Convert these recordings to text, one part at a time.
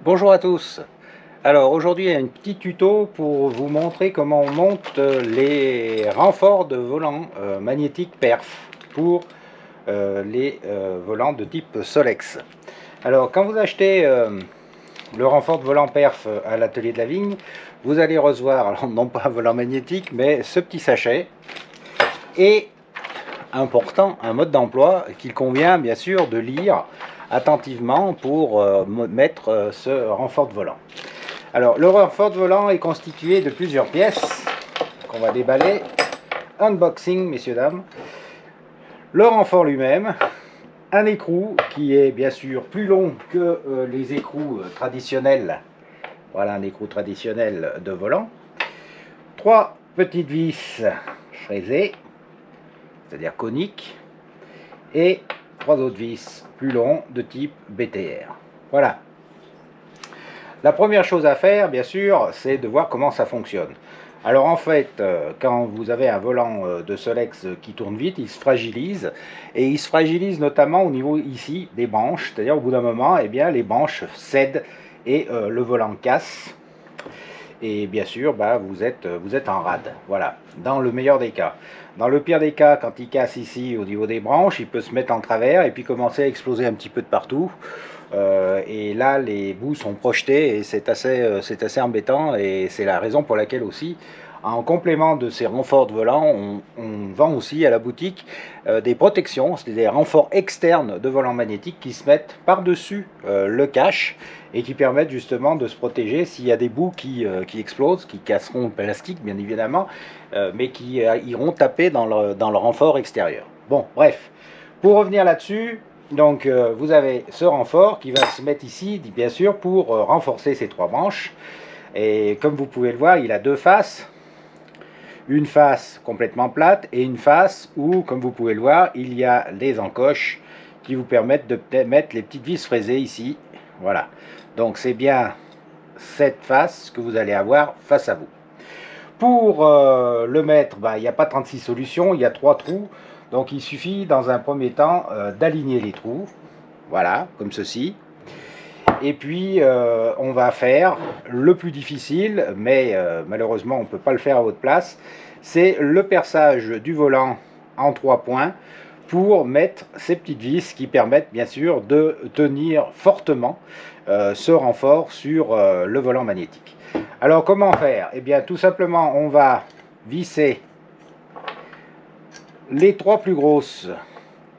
Bonjour à tous. Alors aujourd'hui il y a un petit tuto pour vous montrer comment on monte les renforts de volants magnétiques perf pour les volants de type Solex. Alors quand vous achetez le renfort de volant perf à l'atelier de la vigne, vous allez recevoir, alors non pas un volant magnétique, mais ce petit sachet et important, un mode d'emploi qu'il convient bien sûr de lire attentivement pour mettre ce renfort de volant. Alors le renfort de volant est constitué de plusieurs pièces qu'on va déballer. Unboxing, messieurs dames. Le renfort lui-même, un écrou qui est bien sûr plus long que les écrous traditionnels. Voilà un écrou traditionnel de volant. 3 petites vis fraisées, c'est-à-dire coniques, et 3 autres vis plus longs de type BTR. Voilà. La première chose à faire, bien sûr, c'est de voir comment ça fonctionne. Alors en fait, quand vous avez un volant de Solex qui tourne vite, il se fragilise, et il se fragilise notamment au niveau ici des branches, c'est-à-dire au bout d'un moment, eh bien, les branches cèdent et le volant casse. Et bien sûr, vous êtes en rade, voilà, dans le meilleur des cas. Dans le pire des cas, quand il casse ici au niveau des branches, il peut se mettre en travers et puis commencer à exploser un petit peu de partout. Et là, les bouts sont projetés et c'est assez embêtant, et c'est la raison pour laquelle aussi, en complément de ces renforts de volant, on vend aussi à la boutique des protections, c'est des renforts externes de volant magnétique qui se mettent par-dessus le cache et qui permettent justement de se protéger s'il y a des bouts qui explosent, qui casseront le plastique bien évidemment, mais qui iront taper dans le renfort extérieur. Bon, bref, pour revenir là-dessus, donc vous avez ce renfort qui va se mettre ici, bien sûr, pour renforcer ces 3 branches. Et comme vous pouvez le voir, il a 2 faces. Une face complètement plate et une face où, comme vous pouvez le voir, il y a des encoches qui vous permettent de mettre les petites vis fraisées ici. Voilà. Donc c'est bien cette face que vous allez avoir face à vous. Pour le mettre, il n'y a pas 36 solutions, il y a 3 trous. Donc il suffit dans un premier temps d'aligner les trous. Voilà, comme ceci. Et puis on va faire le plus difficile, mais malheureusement on ne peut pas le faire à votre place, c'est le perçage du volant en 3 points pour mettre ces petites vis qui permettent bien sûr de tenir fortement ce renfort sur le volant magnétique. Alors comment faire? Eh bien tout simplement on va visser les 3 plus grosses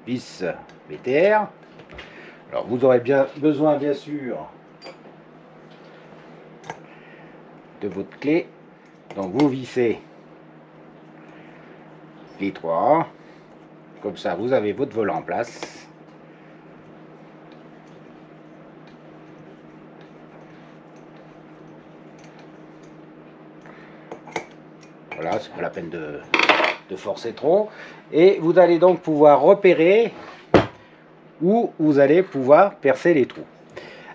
vis BTR. Alors vous aurez bien besoin bien sûr de votre clé. Donc vous vissez les 3, comme ça vous avez votre volant en place. Voilà, c'est pas la peine de forcer trop. Et vous allez donc pouvoir repérer où vous allez pouvoir percer les trous.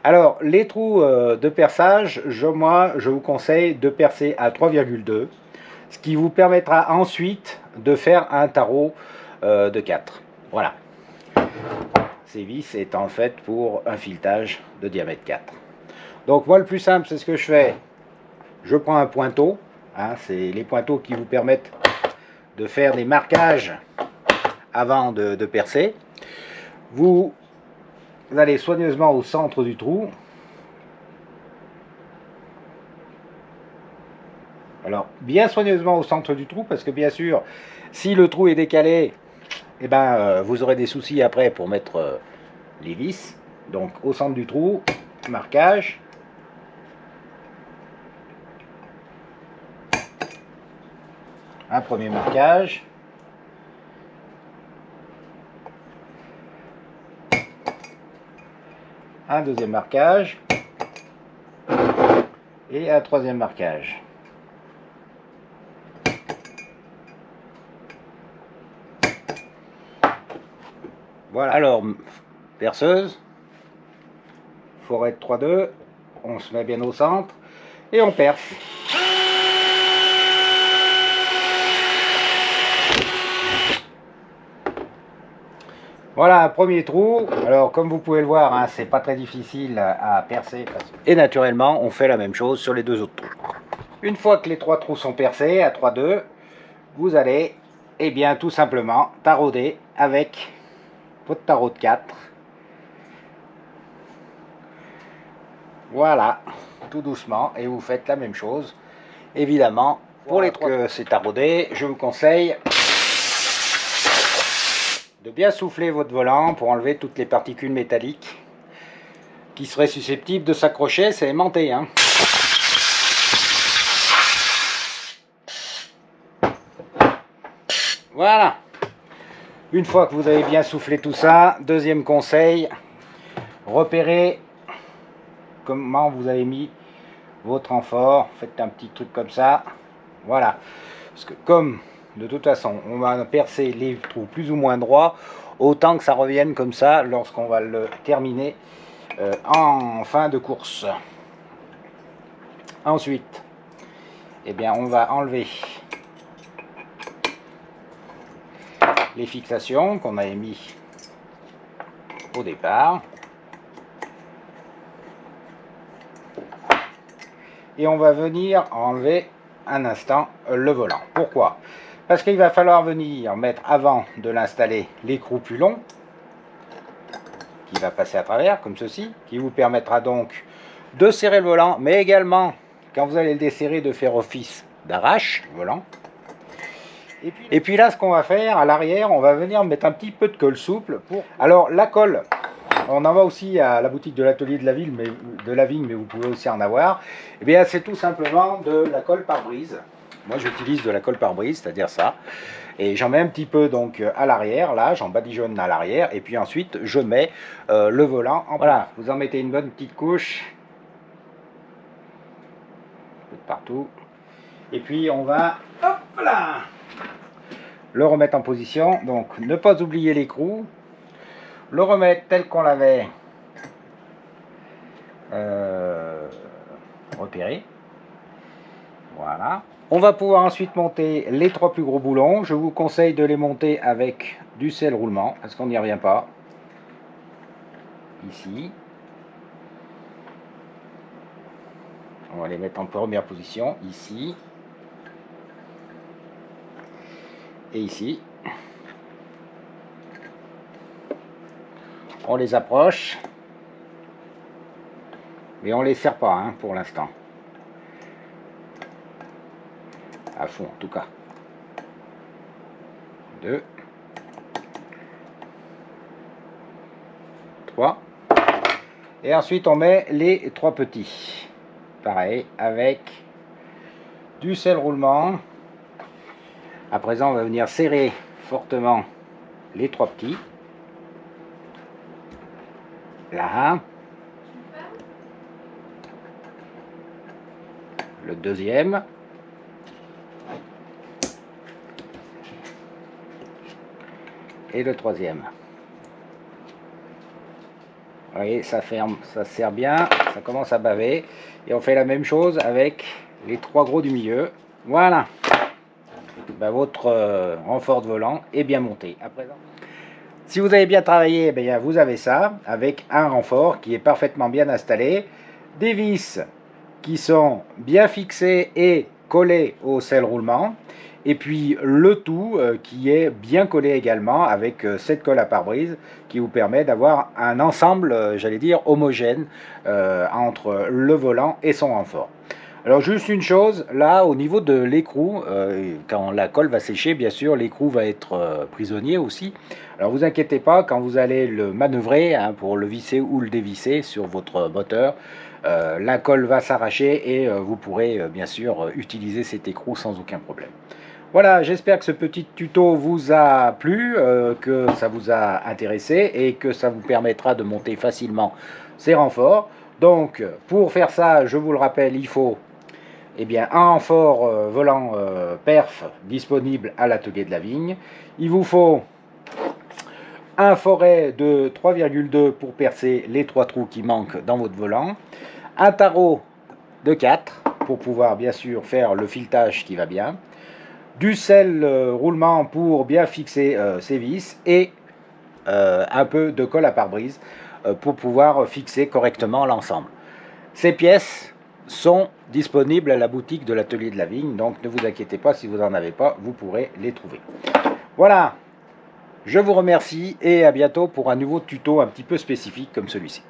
Alors les trous de perçage, moi je vous conseille de percer à 3,2, ce qui vous permettra ensuite de faire un tarot de 4. Voilà. Ces vis étant faites pour un filetage de diamètre 4. Donc moi le plus simple, c'est ce que je fais. Je prends un pointeau, hein, c'est les pointeaux qui vous permettent de faire des marquages avant de percer. Vous allez soigneusement au centre du trou. Alors bien soigneusement au centre du trou, parce que bien sûr si le trou est décalé, eh vous aurez des soucis après pour mettre les vis. Donc au centre du trou, marquage. Un premier marquage. Un deuxième marquage. Et un troisième marquage. Voilà. Alors, perceuse, forette 3-2, on se met bien au centre et on perce. Voilà un premier trou. Alors comme vous pouvez le voir, hein, c'est pas très difficile à percer. Et naturellement, on fait la même chose sur les deux autres trous. Une fois que les trois trous sont percés à 3-2, vous allez, eh bien, tout simplement tarauder avec votre tarot de 4. Voilà, tout doucement, et vous faites la même chose. Évidemment, pour les trois que c'est taraudé, je vous conseille de bien souffler votre volant pour enlever toutes les particules métalliques qui seraient susceptibles de s'accrocher, c'est aimanté, hein. Voilà. Une fois que vous avez bien soufflé tout ça, deuxième conseil, repérez comment vous avez mis votre amphore. Faites un petit truc comme ça. Voilà. Parce que comme de toute façon on va percer les trous plus ou moins droits, autant que ça revienne comme ça lorsqu'on va le terminer en fin de course. Ensuite, eh bien, on va enlever les fixations qu'on avait mis au départ. Et on va venir enlever un instant le volant. Pourquoi? Parce qu'il va falloir venir mettre avant de l'installer l'écrou plus long qui va passer à travers comme ceci, qui vous permettra donc de serrer le volant, mais également quand vous allez le desserrer de faire office d'arrache volant. Et puis là, ce qu'on va faire à l'arrière, on va venir mettre un petit peu de colle souple. Alors la colle, on en va aussi à la boutique de l'atelier de la ville, mais vous pouvez aussi en avoir. Et bien c'est tout simplement de la colle pare-brise. Moi j'utilise de la colle pare-brise, c'est-à-dire ça. Et j'en mets un petit peu donc à l'arrière, là, j'en badigeonne à l'arrière, et puis ensuite je mets le volant en place. Voilà, vous en mettez une bonne petite couche. Partout. Et puis on va, hop là, le remettre en position. Donc ne pas oublier l'écrou, le remettre tel qu'on l'avait repéré. Voilà. On va pouvoir ensuite monter les trois plus gros boulons. Je vous conseille de les monter avec du sel roulement parce qu'on n'y revient pas. Ici. On va les mettre en première position ici. Et ici. On les approche. Mais on les serre pas hein, pour l'instant. À fond en tout cas. 2. 3. Et ensuite on met les trois petits. Pareil, avec du sel roulement. À présent, on va venir serrer fortement les trois petits. Là. Le deuxième. Et le troisième. Vous voyez, ça ferme, ça se serre bien, ça commence à baver. Et on fait la même chose avec les trois gros du milieu. Voilà. Ben, votre renfort de volant est bien monté. À présent, si vous avez bien travaillé, eh bien, vous avez ça, avec un renfort qui est parfaitement bien installé, des vis qui sont bien fixées et collées au sel roulement, et puis le tout qui est bien collé également avec cette colle à pare-brise qui vous permet d'avoir un ensemble, j'allais dire, homogène entre le volant et son renfort. Alors juste une chose, là au niveau de l'écrou, quand la colle va sécher, bien sûr, l'écrou va être prisonnier aussi. Alors vous inquiétez pas, quand vous allez le manœuvrer hein, pour le visser ou le dévisser sur votre moteur, la colle va s'arracher et vous pourrez bien sûr utiliser cet écrou sans aucun problème. Voilà, j'espère que ce petit tuto vous a plu, que ça vous a intéressé et que ça vous permettra de monter facilement ces renforts. Donc pour faire ça, je vous le rappelle, il faut eh bien, un renfort volant perf disponible à l'atelier de la vigne. Il vous faut un forêt de 3,2 pour percer les trois trous qui manquent dans votre volant. Un tarot de 4 pour pouvoir bien sûr faire le filetage qui va bien. Du sel roulement pour bien fixer ses vis et un peu de colle à pare-brise pour pouvoir fixer correctement l'ensemble. Ces pièces sont disponibles à la boutique de l'Atelier de la Vigne, donc ne vous inquiétez pas, si vous n'en avez pas, vous pourrez les trouver. Voilà, je vous remercie et à bientôt pour un nouveau tuto un petit peu spécifique comme celui-ci.